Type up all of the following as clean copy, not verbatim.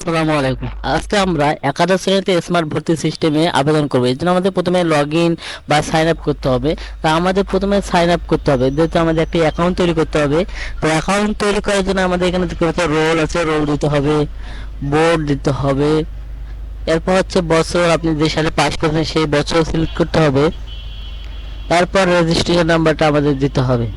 আসসালামু আলাইকুম। আজকে আমরা একাদশ শ্রেণীতে স্মার্ট ভর্তি সিস্টেমে আবেদন করবো। এর জন্য আমাদের প্রথমে লগ ইন বা সাইন আপ করতে হবে। তা আমাদের প্রথমে সাইন আপ করতে হবে, যেহেতু আমাদের একটি অ্যাকাউন্ট তৈরি করতে হবে। তো অ্যাকাউন্ট তৈরি করার জন্য আমাদের এখানে দেখতে পাচ্ছি রোল আছে, রোল দিতে হবে, বোর্ড দিতে হবে। এরপর হচ্ছে বছর, আপনি যে সালে পাস করেছেন সেই বছর সিলেক্ট করতে হবে। তারপর রেজিস্ট্রেশন নাম্বারটা আমাদের দিতে হবে।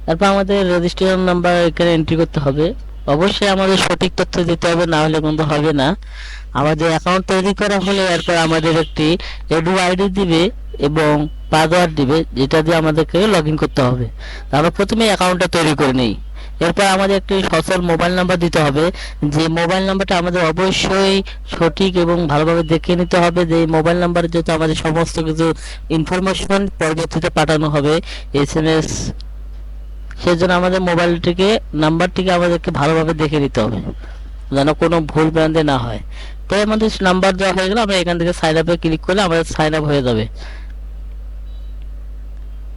তারপর আমাদের রেজিস্ট্রেশন নাম্বার এখানে এন্ট্রি করতে হবে। অবশ্যই আমাদের সঠিক তথ্য দিতে হবে, না হলে কিন্তু হবে না। আমাদের অ্যাকাউন্ট তৈরি করা হলে এরপর আমাদের একটি এডু আইডি দিবে এবং পাসওয়ার্ড দিবে, যেটা দিয়ে আমাদেরকে লগ ইন করতে হবে। আমরা প্রথমে অ্যাকাউন্টটা তৈরি করে নিই। এরপর আমাদের একটি সচল মোবাইল নাম্বার দিতে হবে, যে মোবাইল নাম্বারটা আমাদের অবশ্যই সঠিক এবং ভালোভাবে দেখে নিতে হবে, যে মোবাইল নাম্বার যেহেতু আমাদের সমস্ত কিছু ইনফরমেশন পরবর্তীতে পাঠানো হবে, এসএমএস। সেজন্য আমাদের নাম্বারটিকে আমাদেরকে ভালোভাবে দেখে নিতে হবে, যেন কোনো ভুল ভ্রান্তি না হয়। তো আমাদের নাম্বার দেওয়া হয়ে গেলে আমরা এখান থেকে সাইন আপে ক্লিক করলে আমাদের সাইন আপ হয়ে যাবে।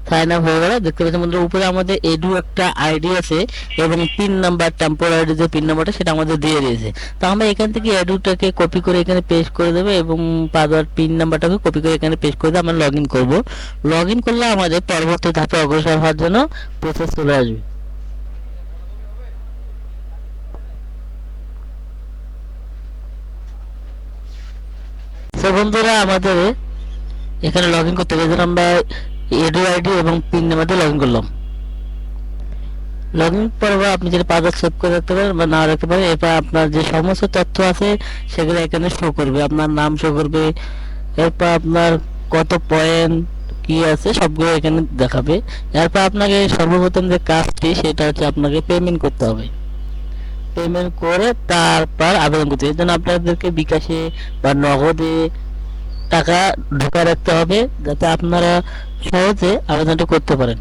সাইন আপ হয়ে গেলে দেখতে পাচ্ছেন বন্ধুরা, উপরে আমাদের এডু একটা আইডি আছে এবং পিন নাম্বার, টেম্পোরারি যে পিন নাম্বারটা সেটা আমাদের দিয়ে দিয়েছে। তো আমরা এখান থেকে এডুটাকে কপি করে এখানে পেস্ট করে দেবো এবং পাসওয়ার্ড পিন নাম্বারটাকে কপি করে এখানে পেস্ট করে দিয়ে আমরা লগ ইন করবো। লগ ইন করলে আমাদের পরবর্তী ধাপে অগ্রসর হওয়ার জন্য প্রসেস চলে আসবে। তো বন্ধুরা, আমাদের এখানে লগ ইন করতে হবে। আমরা এডু আইডি এবং পিন নাম্বার দিয়ে লগ ইন করলাম। লগ ইন করার পর আপনি যেটা পাসওয়ার্ড সেভ করে রাখতে পারেন বা না রাখতে পারেন। এরপর আপনার যে সমস্ত তথ্য আছে সেগুলো এখানে শো করবে, আপনার নাম শো করবে, এরপর আপনার কত পয়েন্ট কি আছে সবগুলো এখানে দেখাবে। এরপর আপনাকে সর্বপ্রথম যে কাজটি সেটা হচ্ছে আপনাকে পেমেন্ট করতে হবে। পেমেন্ট করে তারপর আবেদন করতে হবে। এর জন্য আপনাদেরকে বিকাশে বা নগদে টাকা ঢোকায় রাখতে হবে, যাতে আপনারা সহজে আবেদনটা করতে পারেন।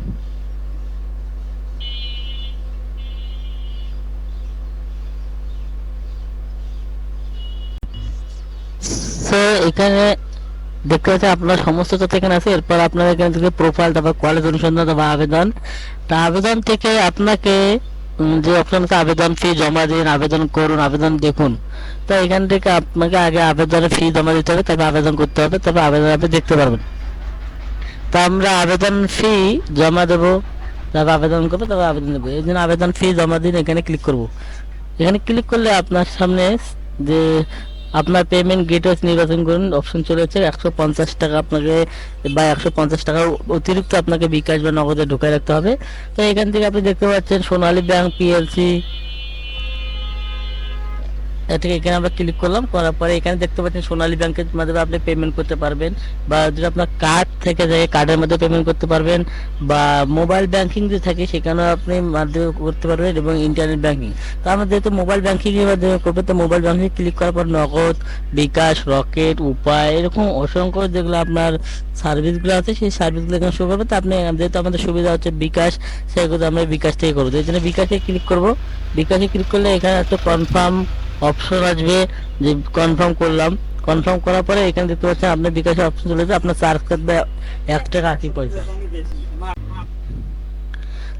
সো এখানে দেখতে পাচ্ছেন আপনার সমস্ত তথ্য এখানে আছে। এরপর আপনার এখান থেকে প্রোফাইল, তারপর কলেজ অনুসন্ধান, তারপর আবেদন। তা আবেদন থেকে আপনাকে যে অপশন আছে আবেদন ফি জমা দিন, আবেদন করুন, আবেদন দেখুন। তো এখান থেকে আপনাকে আগে আবেদনের ফি জমা দিতে হবে, তারপর আবেদন করতে হবে, তারপর আবেদন আপনি দেখতে পারবেন। তা আমরা আবেদন ফি জমা দেবো, তারপর আবেদন করবো, তারপর আবেদন দেবো। এই জন্য আবেদন ফি জমা দিন এখানে ক্লিক করব। এখানে ক্লিক করলে আপনার সামনে যে আপনার পেমেন্ট গেটওয়ে নির্বাচন করুন অপশন চলে যাচ্ছে। 150 টাকা আপনাকে বা 150 টাকা অতিরিক্ত আপনাকে বিকাশ বা নগদে ঢুকায় রাখতে হবে। তো এখান থেকে আপনি দেখতে পাচ্ছেন সোনালী ব্যাংক পিএলসি, ঠিক এখানে আমরা ক্লিক করলাম। করার পরে এখানে দেখতে পাচ্ছেন সোনালী ব্যাংকের মাধ্যমে আপনি পেমেন্ট করতে পারবেন, বা যদি আপনার কার্ড থেকে যায় কার্ডের মাধ্যমে পেমেন্ট করতে পারবেন, বা মোবাইল ব্যাংকিং যে থাকে সেখানেও আপনি মাধ্যমে করতে পারবেন, এবং ইন্টারনেট ব্যাংকিং। তো আমরা যেহেতু মোবাইল ব্যাংকিং এর মাধ্যমে করবো, তো মোবাইল ব্যাংকিং ক্লিক করার পর নগদ, বিকাশ, রকেট, উপায়, এরকম অসংখ্য যেগুলো আপনার সার্ভিসগুলো আছে সেই সার্ভিসগুলো এখানে শো করবে। তো আপনি যেহেতু আমাদের সুবিধা হচ্ছে বিকাশ, সেগুলো আমরা বিকাশ থেকে করবো। এই জন্য বিকাশে ক্লিক করবো। বিকাশে ক্লিক করলে এখানে একটা কনফার্ম অপশন আসবে, যে কনফার্ম করলাম। কনফার্ম করার পরে এখানে দেখতে পাচ্ছেন আপনার বিকাশের অপশন চলে যাবে, আপনার চার্জ কাটবে 1 টাকা 80 পয়সা।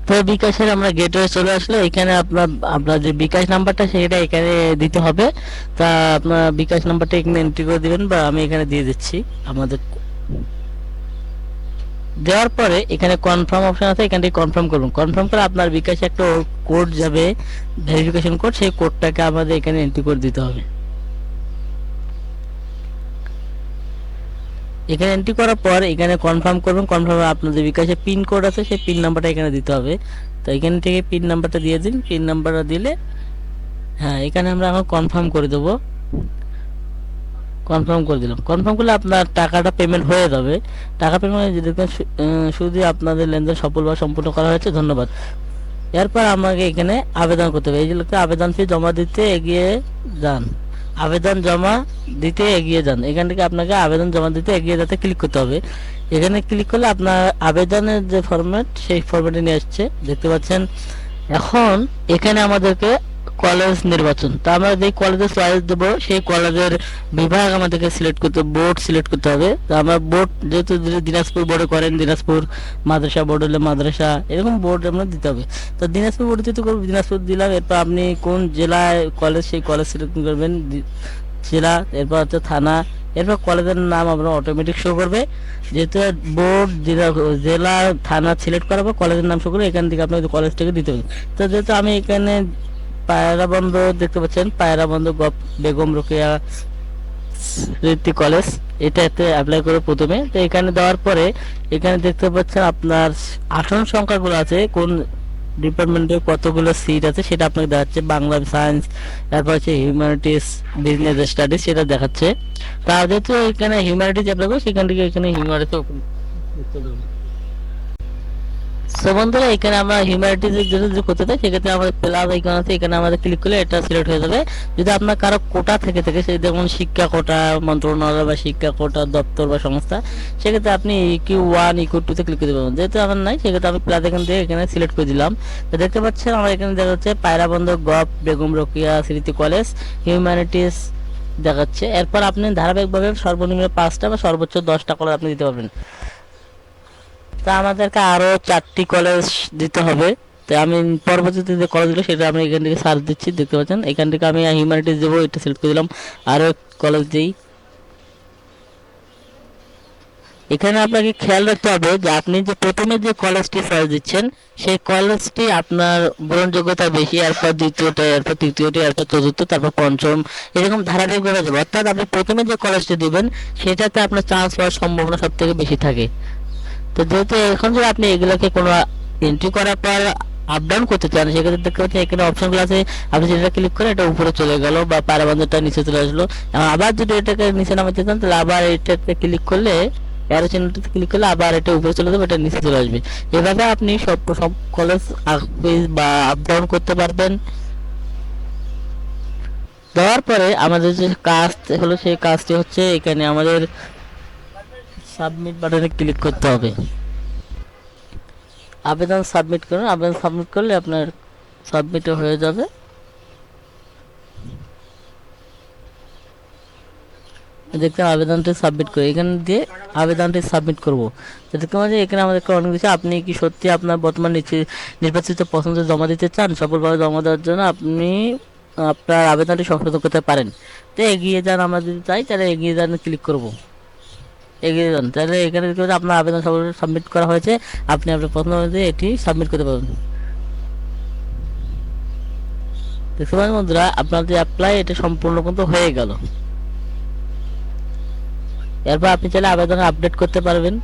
তো বিকাশের আমরা গেটওয়ে চলে আসলে এখানে আপনার আপনার যে বিকাশ নাম্বারটা সেটা এখানে দিতে হবে। তা আপনার বিকাশ নাম্বারটা এখানে এন্ট্রি করে দিবেন, বা আমি এখানে দিয়ে দিচ্ছি। আমাদের দেওয়ার পরে এখানে কনফার্ম অপশন আছে, এখান থেকে কনফার্ম করুন। কনফার্ম করে আপনার বিকাশে একটা কোড যাবে, ভেরিফিকেশন কোড, সেই কোডটাকে আমাদের এখানে এন্ট্রি করে দিতে হবে। এখানে এন্ট্রি করার পর এখানে কনফার্ম করবেন। কনফার্ম আপনার যে বিকাশে পিন কোড আছে সেই পিন নাম্বারটা এখানে দিতে হবে। তো এখান থেকে পিন নাম্বারটা দিয়ে দিন। পিন নাম্বারটা দিলে হ্যাঁ, এখানে আমরা এখন কনফার্ম করে দেবো। কনফার্ম করে দিলাম। কনফার্ম করলে আপনার টাকাটা পেমেন্ট হয়ে যাবে। টাকা পেমেন্ট দেখবেন শুধু আপনাদের লেনদেন সফল বা সম্পূর্ণ করা হয়েছে, ধন্যবাদ। এরপর আমাকে এখানে আবেদন করতে হবে। এই যে আবেদন ফি জমা দিতে এগিয়ে যান, আবেদন জমা দিতে এগিয়ে যান, এখান থেকে আপনাকে আবেদন জমা দিতে এগিয়ে যেতে ক্লিক করতে হবে। এখানে ক্লিক করলে আপনার আবেদনের যে ফরম্যাট সেই ফরম্যাটে নিয়ে আসছে, দেখতে পাচ্ছেন। এখন এখানে আমাদেরকে কলেজ নির্বাচন। তো আমরা যেই কলেজে চয়েস দেবো সেই কলেজের বিভাগ আমাদেরকে সিলেক্ট করতে, বোর্ড সিলেক্ট করতে হবে। তো আমরা বোর্ড যেহেতু দিনাজপুর বোর্ডে করেন, দিনাজপুর মাদ্রাসা বোর্ড হলে মাদ্রাসা, এরকম বোর্ড আমরা দিতে হবে। তো দিনাজপুর বোর্ড যেহেতু করবো, দিনাজপুর দিলাম। এরপর আপনি কোন জেলায় কলেজ, সেই কলেজ সিলেক্ট করবেন, জেলা, এরপর হচ্ছে থানা, এরপর কলেজের নাম আপনার অটোমেটিক শো করবে। যেহেতু বোর্ড, জেলা, থানা সিলেক্ট করাবো, কলেজের নাম শো করবে, এখান থেকে আপনাকে কলেজটাকে দিতে হবে। তো যেহেতু আমি এখানে পায়রা বন্ধ দেখতে পাচ্ছেন, পায়রা বন্ধ বেগম রোকেয়া স্মৃতি কলেজ, এটাতে অ্যাপ্লাই করে প্রথমে। তো এখানে দেওয়ার পরে এখানে দেখতে পাচ্ছেন আপনার আসন সংখ্যাগুলো আছে, কোন ডিপার্টমেন্টে কতগুলো সিট আছে সেটা আপনাকে দেখাচ্ছে। বাংলা, সায়েন্স, তারপর হচ্ছে হিউম্যানিটিস, বিজনেস স্টাডিজ, সেটা দেখাচ্ছে। তা যেহেতু এখানে হিউম্যানিটিস অ্যাপ্লাই করবো, সেখান থেকে এখানে হিউম্যানিটিস। সো বন্ধুরা, এখানে আমরা হিউম্যানিটিজ যদি করতে চাই, সেক্ষেত্রে আমাদের প্লাস আইকন আছে, এখানে আমাদের ক্লিক করলে এটা সিলেক্ট হয়ে যাবে। যদি আপনার কারো কোটা থেকে সেই যেমন শিক্ষা কোটা মন্ত্রণালয় বা শিক্ষা কোটা দপ্তর বা সংস্থা, সেক্ষেত্রে আপনি ইকিউ 1 ইকিউ 2 তে ক্লিক করে দেবেন। যেহেতু আমার নাই, সেক্ষেত্রে আমি প্লাস এখান থেকে এখানে সিলেক্ট করে দিলাম। তো দেখতে পাচ্ছেন আমার এখানে দেখা যাচ্ছে পায়রাবন্ধ বেগম রোকেয়া স্মৃতি কলেজ হিউম্যানিটিস দেখাচ্ছে। এরপর আপনি ধারাবাহিকভাবে সর্বনিম্ন 5টা বা সর্বোচ্চ 10টা কলেজ আপনি দিতে পারবেন। তা আমাদেরকে আরো 4টি কলেজ দিতে হবে। তো আমি পরবর্তীতে যে কলেজগুলো সেটা আমি এখান থেকে সার্চ দিচ্ছি, দেখতে পাচ্ছেন এখান থেকে আমি হিউম্যানিটিস দেবো, এটা সিলেক্ট করে দিলাম। আরো কলেজ দিই। এখানে আপনাকে খেয়াল রাখতে হবে যে আপনি যে প্রথমে যে কলেজটি চয়েস দিচ্ছেন, সেই কলেজটি আপনার গ্রহণযোগ্যতা বেশি, এরপর দ্বিতীয়টা, এরপর তৃতীয়টি, এরপর চতুর্থ, তারপর পঞ্চম, এরকম ধারাবাহিকভাবে যাবে। অর্থাৎ আপনি প্রথমে যে কলেজটি দিবেন সেটাতে আপনার চান্স হওয়ার সম্ভাবনা সব থেকে বেশি থাকে। তো যেহেতু এখন যদি আপনি এগুলোকে কোনো এন্ট্রি করার পর আপ ডাউন করতে চান, সেক্ষেত্রে দেখতে পাচ্ছেন এখানে অপশনগুলো আছে। আপনি যেটা ক্লিক করে এটা উপরে চলে গেল বা পারাবন্ধটা নিচে চলে আসলো। আবার যদি এটাকে নিচে নামাতে চান, তাহলে আবার এটাতে ক্লিক করলে, অ্যারো চিহ্নটাতে ক্লিক করলে আবার এটা উপরে চলে যাবে, এটা নিচে চলে আসবে। এভাবে আপনি সব কলেজ বা আপ ডাউন করতে পারবেন। দেওয়ার পরে আমাদের যে কাজ হলো, সেই কাজটি হচ্ছে এখানে আমাদের সাবমিট বাটনে ক্লিক করতে হবে। আবেদন সাবমিট করুন। আবেদন সাবমিট করলে আপনার সাবমিট হয়ে যাবে। দেখতে আবেদনটি সাবমিট করে এখানে দিয়ে আবেদনটি সাবমিট করব। তো দেখতে পাচ্ছি এখানে আমাদেরকে অনেক কিছু, আপনি কি সত্যি আপনার বর্তমান নির্বাচিত পছন্দ জমা দিতে চান? সফলভাবে জমা দেওয়ার জন্য আপনি আপনার আবেদনটি সংশোধন করতে পারেন। তো এগিয়ে যান, আমরা যদি চাই তাহলে এগিয়ে যান ক্লিক করব। এগিয়ে যান, তাহলে এখানে দেখতে পাচ্ছি আপনার আবেদন সাবমিট করা হয়েছে। আপনি আপনার পছন্দ অনুযায়ী এটি সাবমিট করতে পারবেন। দেখতে পাচ্ছেন বন্ধুরা, আপনার যে অ্যাপ্লাই এটা সম্পূর্ণ কিন্তু হয়ে গেল। এরপর আপনি চাইলে আবেদন আপডেট করতে পারবেন।